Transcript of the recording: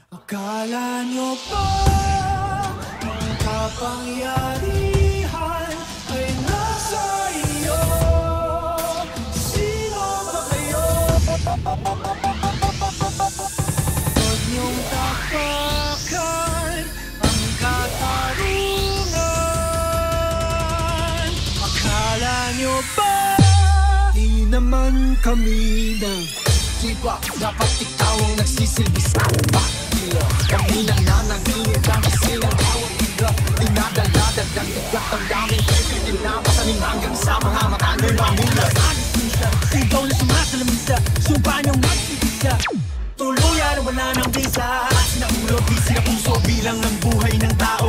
Akala nyo ba ang kapangyarihan ay nasa iyo? Sino ba kayo? Huwag niyong tapakan ang katarungan. Akala nyo ba di naman kami na diba? Dapat ikaw ang nagsisilbi sa bakila. Kami lang nanangingit ang kasilang tawag bigla. Dinadala-dagdag tigat ang daming pinapatanim hanggang sa mga mata nyo'y mamula. Agis-misa, ikaw na sumasalamisa, sumpa niyong magsipisa. Tuluyan wala ng visa. Sinaulog, di sinapuso bilang ng buhay ng tao.